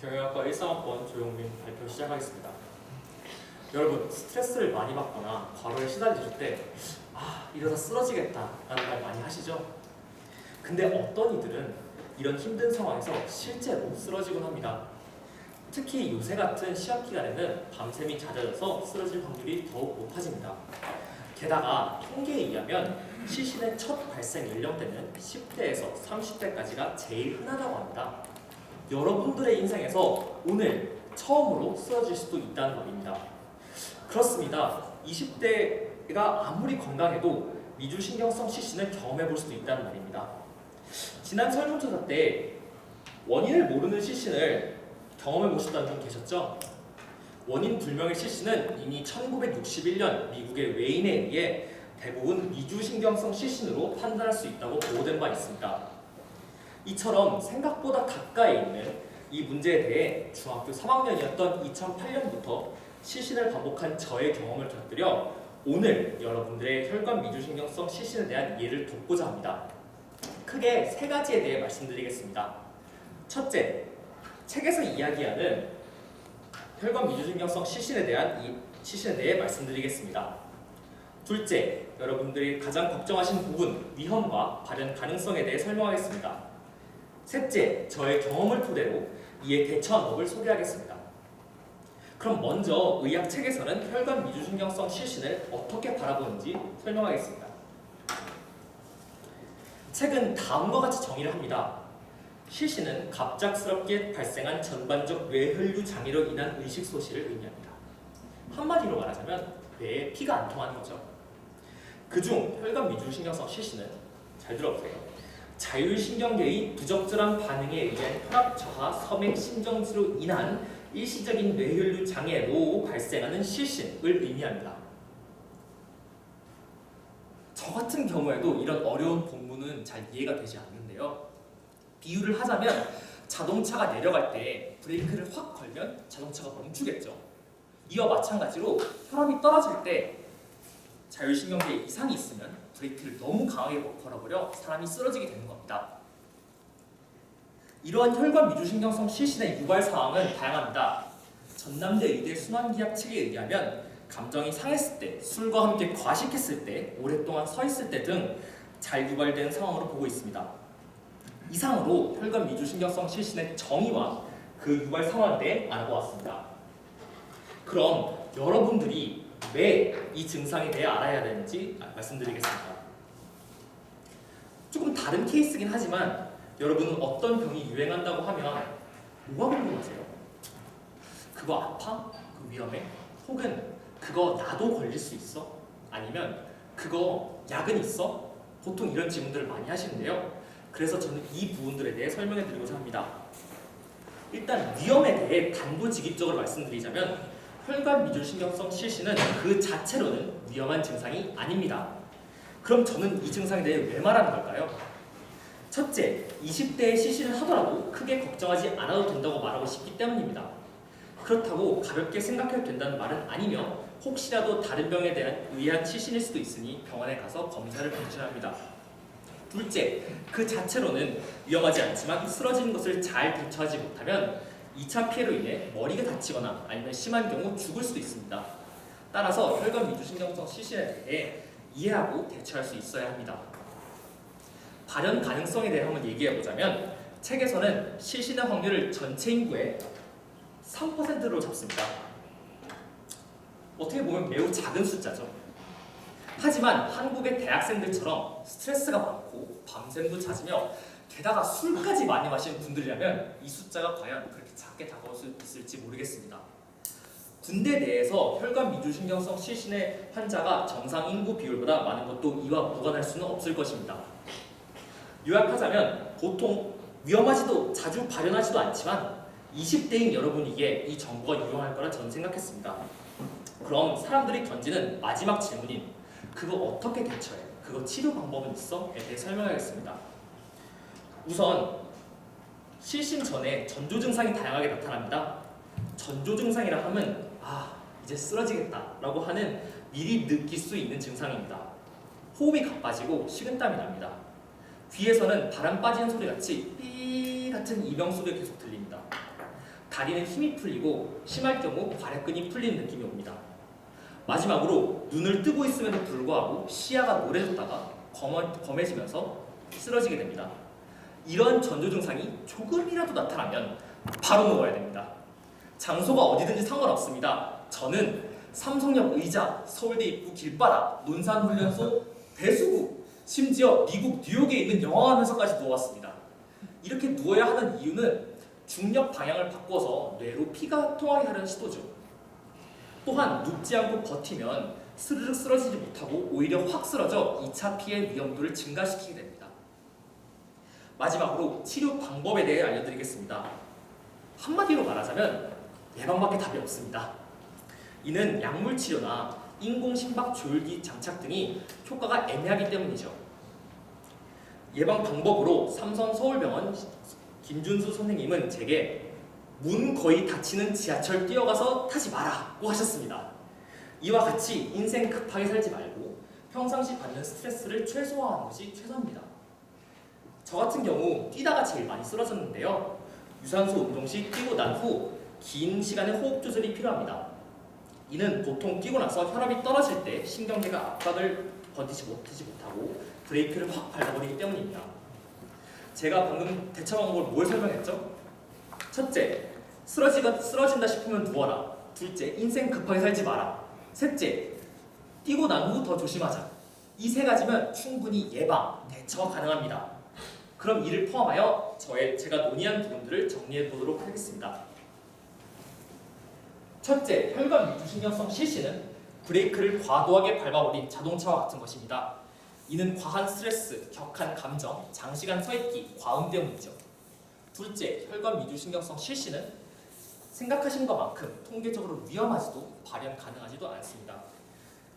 경영학과 1상학번 조용민 발표 시작하겠습니다. 여러분, 스트레스를 많이 받거나 과로에 시달리실 때 이러다 쓰러지겠다 라는 말 많이 하시죠? 근데 어떤 이들은 이런 힘든 상황에서 실제로 쓰러지곤 합니다. 특히 요새 같은 시험 기간에는 밤샘이 잦아져서 쓰러질 확률이 더욱 높아집니다. 게다가 통계에 의하면 시신의 첫 발생 연령대는 10대에서 30대까지가 제일 흔하다고 합니다. 여러분들의 인생에서 오늘 처음으로 쓰러질 수도 있다는 말입니다. 그렇습니다. 20대가 아무리 건강해도 미주신경성 시신을 경험해 볼 수도 있다는 말입니다. 지난 설문조사 때 원인을 모르는 시신을 경험해 보셨다는 분 계셨죠? 원인 불명의 시신은 이미 1961년 미국의 웨인에 의해 대부분 미주신경성 시신으로 판단할 수 있다고 보고된 바 있습니다. 이처럼 생각보다 가까이 있는 이 문제에 대해 중학교 3학년이었던 2008년부터 시신을 반복한 저의 경험을 곁들여 오늘 여러분들의 혈관 미주신경성 시신에 대한 이해를 돕고자 합니다. 크게 세 가지에 대해 말씀드리겠습니다. 첫째, 책에서 이야기하는 혈관 미주신경성 시신에 대해 말씀드리겠습니다. 둘째, 여러분들이 가장 걱정하신 부분, 위험과 발현 가능성에 대해 설명하겠습니다. 셋째, 저의 경험을 토대로 이에 대처한 법을 소개하겠습니다. 그럼 먼저 의학 책에서는 혈관 미주신경성 시신을 어떻게 바라보는지 설명하겠습니다. 책은 다음과 같이 정의를 합니다. 시신은 갑작스럽게 발생한 전반적 뇌혈류 장애로 인한 의식 소실을 의미합니다. 한마디로 말하자면 뇌에 피가 안 통하는 거죠. 그중 혈관 미주신경성 시신은 잘 들어보세요. 자율신경계의 부적절한 반응에 의한 혈압 저하 섬액 심정지로 인한 일시적인 뇌혈류 장애로 발생하는 시신을 의미합니다. 저 같은 경우에도 이런 어려운 본문은 잘 이해가 되지 않는데요. 비유를 하자면 자동차가 내려갈 때 브레이크를 확 걸면 자동차가 멈추겠죠. 이와 마찬가지로 혈압이 떨어질 때 자율신경계에 이상이 있으면 브레이크를 너무 강하게 걸어버려 사람이 쓰러지게 되는 겁니다. 이러한 혈관 미주신경성 시신의 유발 상황은 다양합니다. 전남대 의대 순환기학 책에 의하면 감정이 상했을 때, 술과 함께 과식했을 때, 오랫동안 서 있을 때 등 잘 유발되는 상황으로 보고 있습니다. 이상으로 혈관 미주신경성 시신의 정의와 그 유발 상황에 대해 알아보았습니다. 그럼 여러분들이 왜 이 증상에 대해 알아야 되는지 말씀드리겠습니다. 조금 다른 케이스긴 하지만 여러분은 어떤 병이 유행한다고 하면 뭐가 궁금하세요? 그거 아파? 그 위험해? 혹은 그거 나도 걸릴 수 있어? 아니면 그거 약은 있어? 보통 이런 질문들을 많이 하시는데요. 그래서 저는 이 부분들에 대해 설명해 드리고자 합니다. 일단 위험에 대해 단도직입적으로 말씀드리자면 혈관 미주신경성 시신은 그 자체로는 위험한 증상이 아닙니다. 그럼 저는 이 증상에 대해 왜 말하는 걸까요? 첫째, 20대의 시신을 하더라도 크게 걱정하지 않아도 된다고 말하고 싶기 때문입니다. 그렇다고 가볍게 생각해도 된다는 말은 아니며 혹시라도 다른 병에 대한 의아한 시신일 수도 있으니 병원에 가서 검사를 받으셔야 합니다. 둘째, 그 자체로는 위험하지 않지만 쓰러지는 것을 잘 대처하지 못하면 2차 피해로 인해 머리가 다치거나 아니면 심한 경우 죽을 수도 있습니다. 따라서 혈관 미주신경성 시신에 대해 이해하고 대처할 수 있어야 합니다. 발현 가능성에 대해 한번 얘기해보자면 책에서는 시신의 확률을 전체 인구의 3%로 잡습니다. 어떻게 보면 매우 작은 숫자죠. 하지만 한국의 대학생들처럼 스트레스가 많고 밤샘도 잦으며 게다가 술까지 많이 마시는 분들이라면 이 숫자가 과연 그렇게 작게 다가올 수 있을지 모르겠습니다. 군대 내에서 혈관 미주신경성 시신의 환자가 정상 인구 비율보다 많은 것도 이와 무관할 수는 없을 것입니다. 요약하자면 보통 위험하지도 자주 발현하지도 않지만 20대인 여러분에게 이 정보가 유용할 거라 저는 생각했습니다. 그럼 사람들이 던지는 마지막 질문인 그거 어떻게 대처해? 그거 치료 방법은 있어? 에 대해 설명하겠습니다. 우선 시신 전에 전조 증상이 다양하게 나타납니다. 전조 증상이라 하면 이제 쓰러지겠다 라고 하는 미리 느낄 수 있는 증상입니다. 호흡이 가빠지고 식은땀이 납니다. 귀에서는 바람 빠지는 소리 같이 삐 같은 이명 소리가 계속 들립니다. 다리는 힘이 풀리고 심할 경우 발해근이 풀리는 느낌이 옵니다. 마지막으로 눈을 뜨고 있음에도 불구하고 시야가 노래졌다가 검해지면서 쓰러지게 됩니다. 이런 전조 증상이 조금이라도 나타나면 바로 먹어야 됩니다. 장소가 어디든지 상관없습니다. 저는 삼성역 의자, 서울대 입구 길바닥, 논산훈련소, 배수구, 심지어 미국 뉴욕에 있는 영화관에서까지 누워왔습니다. 이렇게 누워야 하는 이유는 중력 방향을 바꿔서 뇌로 피가 통하게 하려는 시도죠. 또한 눕지 않고 버티면 스르륵 쓰러지지 못하고 오히려 확 쓰러져 2차 피해 위험도를 증가시키게 됩니다. 마지막으로 치료 방법에 대해 알려드리겠습니다. 한마디로 말하자면 예방밖에 답이 없습니다. 이는 약물 치료나 인공심박 조율기 장착 등이 효과가 애매하기 때문이죠. 예방 방법으로 삼성 서울병원 김준수 선생님은 제게 문 거의 닫히는 지하철 뛰어가서 타지 마라고 하셨습니다. 이와 같이 인생 급하게 살지 말고 평상시 받는 스트레스를 최소화하는 것이 최선입니다. 저 같은 경우 뛰다가 제일 많이 쓰러졌는데요. 유산소 운동 시 뛰고 난 후 긴 시간의 호흡 조절이 필요합니다. 이는 보통 뛰고 나서 혈압이 떨어질 때 신경계가 압박을 버티지 못하고 브레이크를 확 밟아버리기 때문입니다. 제가 방금 대처 방법을 뭘 설명했죠? 첫째, 쓰러진다 싶으면 누워라. 둘째, 인생 급하게 살지 마라. 셋째, 뛰고 난 후 더 조심하자. 이 세 가지면 충분히 예방, 대처가 가능합니다. 그럼 이를 포함하여 제가 논의한 부분들을 정리해 보도록 하겠습니다. 첫째, 혈관 위주신경성 실신은 브레이크를 과도하게 밟아버린 자동차와 같은 것입니다. 이는 과한 스트레스, 격한 감정, 장시간 서있기, 과음 때문이죠. 둘째, 혈관 위주신경성 실신은 생각하신 것만큼 통계적으로 위험하지도 발현 가능하지도 않습니다.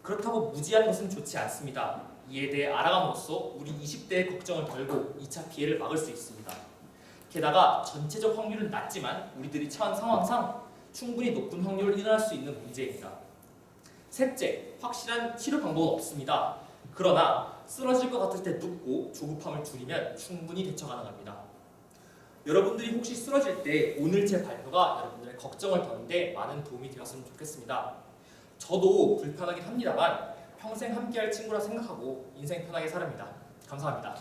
그렇다고 무지한 것은 좋지 않습니다. 이에 대해 알아감으로써 우리 20대의 걱정을 덜고 2차 피해를 막을 수 있습니다. 게다가 전체적 확률은 낮지만 우리들이 처한 상황상 충분히 높은 확률로 일어날 수 있는 문제입니다. 셋째, 확실한 치료 방법은 없습니다. 그러나 쓰러질 것 같을 때 눕고 조급함을 줄이면 충분히 대처 가능합니다. 여러분들이 혹시 쓰러질 때 오늘 제 발표가 여러분들의 걱정을 덜는데 많은 도움이 되었으면 좋겠습니다. 저도 불편하긴 합니다만 평생 함께할 친구라 생각하고 인생 편하게 살합니다. 감사합니다.